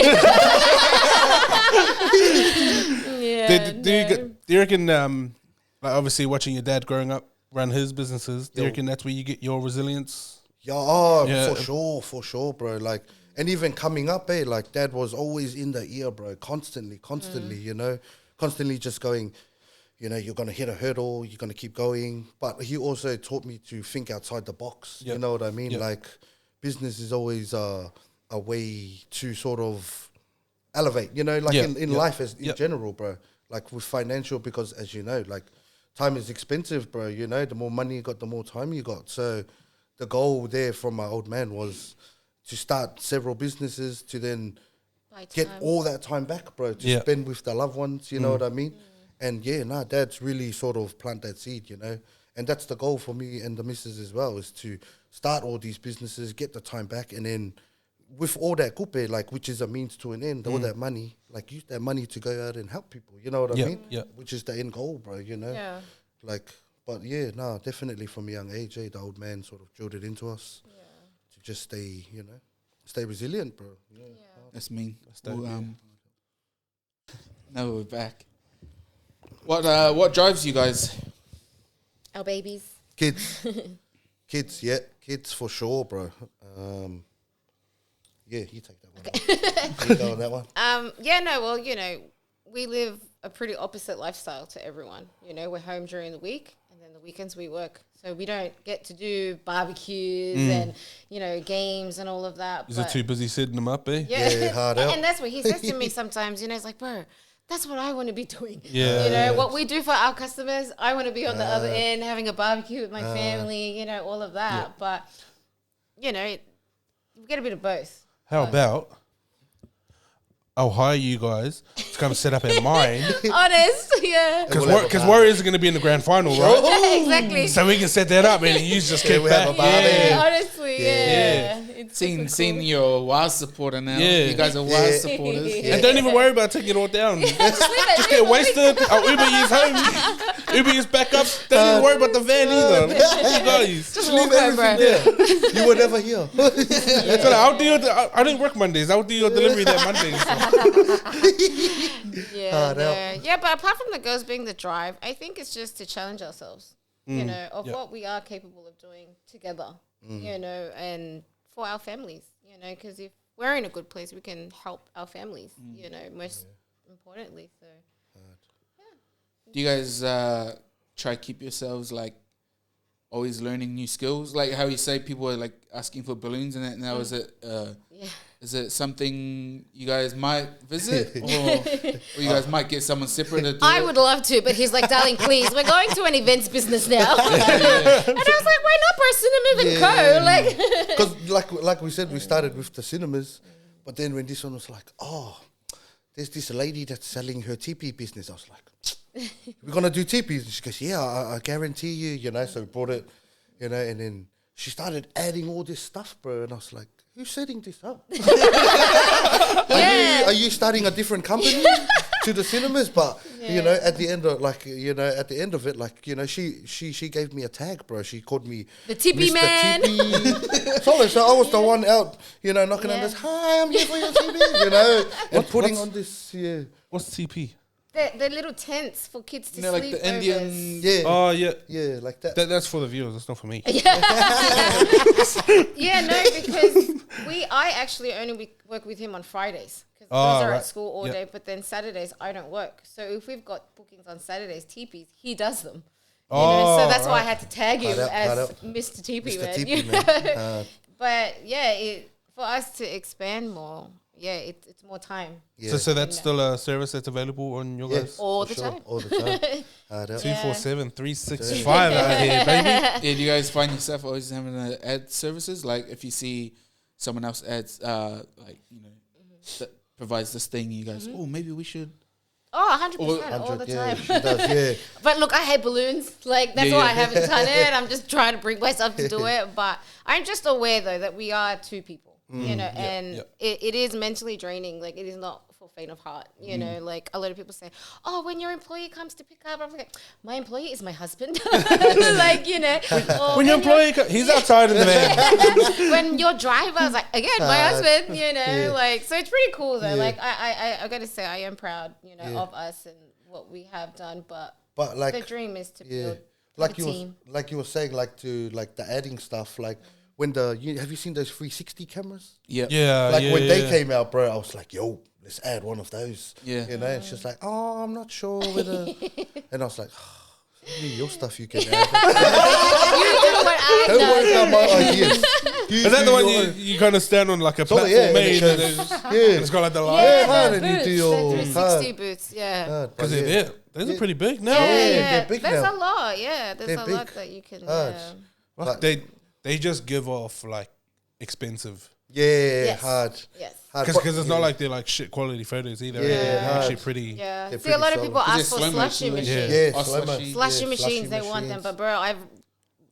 Yeah, Do you reckon, like obviously watching your dad growing up run his businesses, do you reckon that's where you get your resilience? Yeah, for sure, bro. Like, and even coming up, like dad was always in the ear, bro, constantly, you know, constantly just going, you know, you're going to hit a hurdle, you're going to keep going. But he also taught me to think outside the box, you know what I mean? Like, business is always a way to sort of elevate, you know, like in life as in general, bro. Like with financial, because as you know, like time is expensive, bro, you know, the more money you got, the more time you got. So the goal there from my old man was to start several businesses to then get all that time back, bro, to spend with the loved ones, you know what I mean? And dad's really sort of plant that seed, you know? And that's the goal for me and the missus as well, is to start all these businesses, get the time back, and then with all that kupe, like, which is a means to an end, all that money, like, use that money to go out and help people, you know what I mean? Yeah. Which is the end goal, bro, you know? Yeah. Like, but definitely from a young age, the old man sort of drilled it into us to just stay, you know, stay resilient, bro. Yeah. That's mean. Now we're back. What drives you guys? Our babies. Kids. Kids for sure, bro. You take that one. You go on that one. Well, you know, we live a pretty opposite lifestyle to everyone. You know, we're home during the week, and then the weekends we work. So we don't get to do barbecues and, you know, games and all of that. Is it too busy setting them up, eh? Yeah, hard out. And that's what he says to me sometimes, you know, it's like, bro, that's what I want to be doing. Yeah. You know, what we do for our customers, I want to be on the other end, having a barbecue with my family, you know, all of that. Yeah. But, you know, we get a bit of both. How about I'll hire you guys to come set up at mine. Honest, yeah. Because Warriors are going to be in the grand final, right? Exactly. So we can set that up, and you just kick we have back. a barbie. Yeah, honestly, yeah. It's Seen cool. your WAS supporter now. Yeah. You guys are WAS supporters. And don't even worry about taking it all down. Just get wasted. I'll Uber E's home. Uber E's back up. Don't even worry about the van either. You guys. Just walk home, bro. You were never here. So I'll do your, I didn't work Mondays. I'll do your delivery there Mondays. Yeah, but apart from the girls being the drive, I think it's just to challenge ourselves, you know, of what we are capable of doing together, you know, and for our families, you know, because if we're in a good place, we can help our families, you know, most importantly. So, Do you guys try to keep yourselves like always learning new skills? Like how you say people are like asking for balloons and that now is it something you guys might visit or you guys might get someone separate to do I it? would love to, but he's like, darling, please, we're going to an events business now. And I was like, why not, bro? Cinamove and Co. Like, Because like we said, we started with the cinemas, but then when this one was like, there's this lady that's selling her TP business. I was like, we're going to do TPs. And she goes, yeah, I guarantee you, you know. So we brought it, you know, and then she started adding all this stuff, bro. And I was like, who's setting this up? Are you starting a different company to the cinemas? But you know, at the end of it, like, you know, she gave me a tag, bro. She called me the TP Mr. man. TP. So I was the one out, you know, knocking on this. Hi, I'm here for your TP, you know, and putting on this. Yeah. What's TP? The little tents for kids to You know, like sleep the Indian. Yeah. Oh, yeah. Yeah, like that. That's for the viewers. That's not for me. Yeah, no, because I actually only work with him on Fridays because the girls are right. at school all day, but then Saturdays I don't work. So if we've got bookings on Saturdays, TPs, he does them. You know, so that's why I had to tag him as Mr. TP Mr. man. TP You man. know? But yeah, for us to expand more, it's more time. Yeah. So that's still a service that's available on your guys? All for the sure. time. All the time. 247, 365 out here, baby. Yeah, do you guys find yourself always having to add services? Like if you see someone else adds, like, you know, that provides this thing, you guys, maybe we should. Oh, 100% all the time. She does, yeah. But look, I hate balloons. Like, that's why I haven't done it. I'm just trying to bring myself to do it. But I'm just aware, though, that we are two people. you know, and it is mentally draining. Like, it is not for faint of heart, you know. Like, a lot of people say, oh, when your employee comes to pick up, I'm like, my employee is my husband. Like, you know. When your employee, he's outside in the van. When your driver is like, again, my husband, you know, like, so it's pretty cool though. Like, I got to say, I am proud, you know, of us and what we have done, but like the dream is to build like a team. Like you were saying, like to like the adding stuff, like when have you seen those 360 cameras? Yeah. Like when they came out, bro, I was like, yo, let's add one of those. Yeah. You know, it's just like, oh, I'm not sure whether, and I was like, send me your stuff you can add. You do what I Don't do. worry about my ideas. Is that the one you kind of stand on like a platform and made? it And shows- it's got like the light. Yeah, Yeah, man, the and you do boots, your the 360 boots, yeah. Because they're there. Those are pretty big now. they're big There's now. a lot, yeah. There's They're a lot big. that you can. Hard. Like, they just give off like expensive. Yes. Hard. Yes. Because it's not like they're like shit quality photos either. They're actually pretty. Yeah. They're See, a lot of pretty people solid. ask for slow slushy motion, machines. Yeah, Or slow-mo. slushy. Slushy Yeah, machines, they slushy want them. machines. But, bro, I've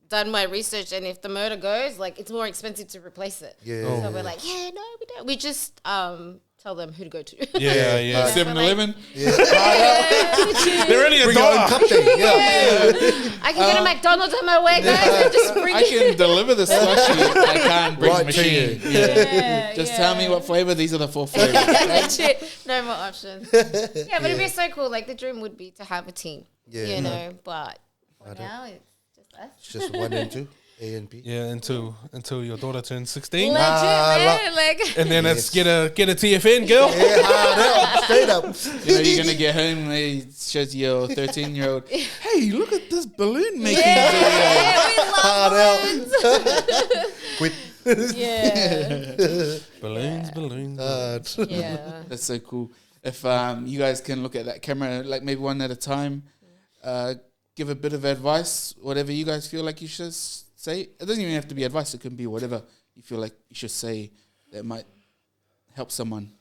done my research, and if the motor goes, like, it's more expensive to replace it. Yeah. So we're like, yeah, no, we don't. We just tell them who to go to. Yeah. 7-Eleven. They're only a Bring your own dollar. cup thing. Yeah. I can get a McDonald's on my way, guys, and just bring I can deliver the slushy. I can't bring Right the to machine. you. Yeah. Just tell me what flavor. These are the 4 flavors. Legit, no more options. Yeah, but it'd be so cool. Like, the dream would be to have a team, you know, but for now it's just us. It's just 1 and 2, A and B. Yeah, until your daughter turns 16. Legit, man. Like, And then it's get a TFN girl. Yeah, hard out, straight up. You know, you're gonna get home and it shows your 13-year-old. Hey, look at this balloon making. yeah, we Hard love out. balloons. Quit. Yeah, Balloons. Hard. yeah. That's so cool. If you guys can look at that camera, like maybe one at a time, give a bit of advice, whatever you guys feel like you should say. It doesn't even have to be advice. It can be whatever you feel like you should say that might help someone.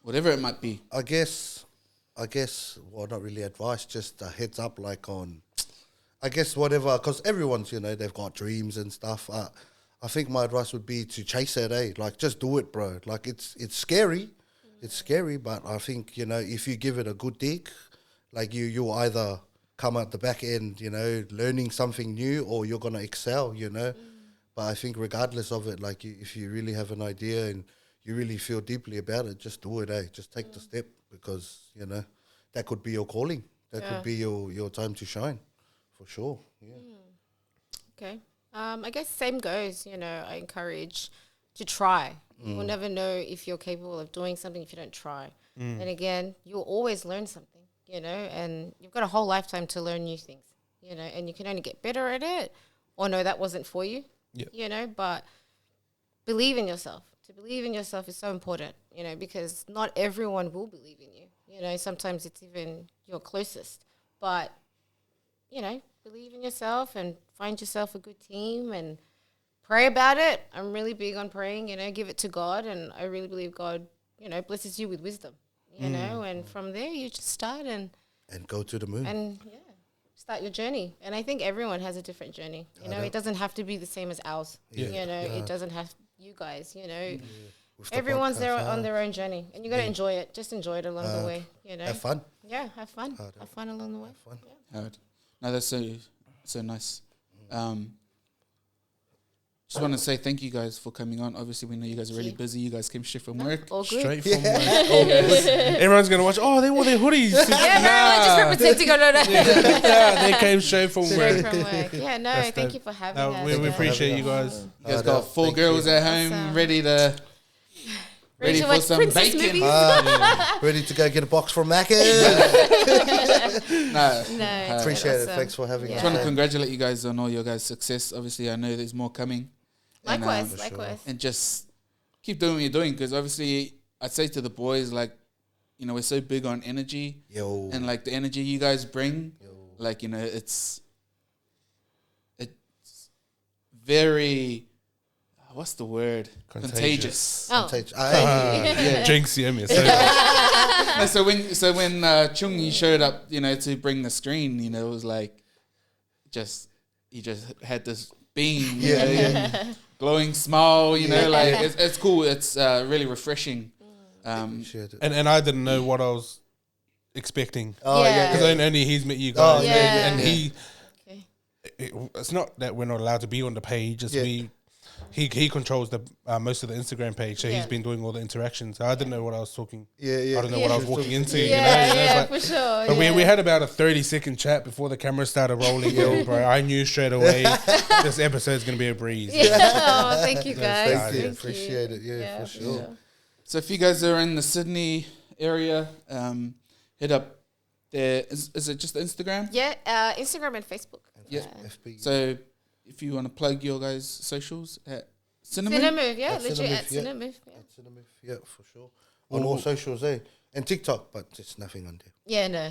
Whatever it might be. I guess, well, not really advice, just a heads up, like on, I guess whatever, because everyone's, you know, they've got dreams and stuff. I think my advice would be to chase it, like just do it, bro. Like it's scary, but I think, you know, if you give it a good dig, like you'll either come out the back end, you know, learning something new, or you're gonna excel, you know. But I think regardless of it, like if you really have an idea and you really feel deeply about it, just do it, Just take the step, because, you know, that could be your calling. That could be your time to shine, for sure. Yeah. Okay. I guess same goes, you know, I encourage to try. You'll never know if you're capable of doing something if you don't try. And again, you'll always learn something, you know, and you've got a whole lifetime to learn new things, you know, and you can only get better at it, or no, that wasn't for you, you know, but believe in yourself. To believe in yourself is so important, you know, because not everyone will believe in you. You know, sometimes it's even your closest. But, you know, believe in yourself and find yourself a good team and pray about it. I'm really big on praying, you know, give it to God. And I really believe God, you know, blesses you with wisdom, you know, and from there you just start and go to the moon. And, start your journey. And I think everyone has a different journey. You know, it doesn't have to be the same as ours. You know, it doesn't have you guys, you know. Everyone's there on their own journey. And you got to enjoy it. Just enjoy it along the way, you know. Have fun. Yeah, have fun. Have fun along the way. Howard. No, that's so nice. Just want to say thank you guys for coming on. Obviously, we know you guys are really busy. You guys came straight from work. All good. Straight from work. Everyone's going to watch. Oh, they wore their hoodies. Yeah, no, just representing on it. Yeah, they came straight from Straight work. from work. Yeah, no, That's thank dope. you for having No, us. we appreciate you guys. You guys got 4 Thank girls you. at home Awesome. ready to Ready to for watch some princess bacon. movies? Ready to go get a box from Macca's. No, No, Appreciate it. awesome. Thanks for having Yeah. just want to us. congratulate you guys on all your guys' success. Obviously, I know there's more coming. Likewise, And, likewise. and just keep doing what you're doing, because obviously I'd say to the boys, like, you know, we're so big on energy. Yo. And like the energy you guys bring, like, you know, it's very, what's the word? Contagious. Oh, Jinx, yeah, me. No, so when Chungi showed up, you know, to bring the screen, you know, it was like he just had this beam, you know, glowing smile, you know, like it's cool. It's really refreshing. Appreciate it. And I didn't know what I was expecting. Oh, Yeah. Because only he's met you guys. Oh, yeah. And he, Okay. it's not that we're not allowed to be on the page. It's he controls the most of the Instagram page, so he's been doing all the interactions. So I didn't know what I was talking. Yeah. I don't know what I was walking into. Yeah, but, for sure. But we had about a 30-second chat before the camera started rolling. Yo, bro, I knew straight away this episode's gonna be a breeze. Oh, thank you guys. Thank you. Thank Appreciate it. Yeah, for sure. So if you guys are in the Sydney area, hit up there. Is it just Instagram? Yeah, Instagram and Facebook. Yeah. FB. So if you want to plug your guys' socials at Cinamove. Cinamove, yeah, At literally Cinamove, at yeah. Cinamove. Yeah. Cinamove, yeah, for sure. On all socials, and TikTok, but there's nothing on there. Yeah, no.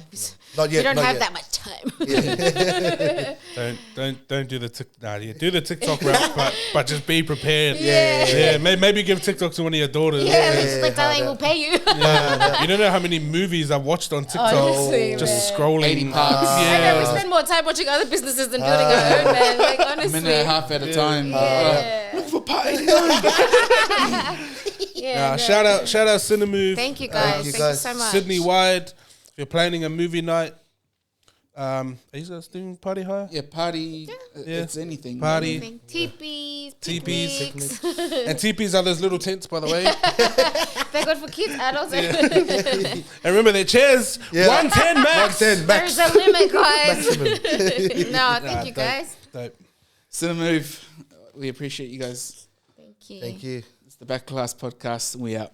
Not yet. You don't not have yet. that much time. Don't do the do the TikTok route, but just be prepared. Yeah. Maybe give TikTok to one of your daughters. Yeah, it's like darling, we'll pay you. You don't know how many movies I've watched on TikTok. Honestly, Just man. scrolling. 80 parts. I know we spend more time watching other businesses than building our own, man. Like, A honestly. minute and a half at a time. Yeah. Look for party. Yeah, no. Shout out Cinamove. Thank you guys. Thank you so much. Sydney wide. If you're planning a movie night, are you guys doing party hire? Yeah, party. Yeah. It's anything. Party. man. Teepees, Teepees. picnics. And teepees are those little tents, by the way. They're good for kids, adults. And remember, their chairs, 110 max. 110 max. There's a limit, guys. No, thank you guys. Dope. Cinamove. We appreciate you guys. Thank you. Thank you. It's the Back Class Podcast. We out.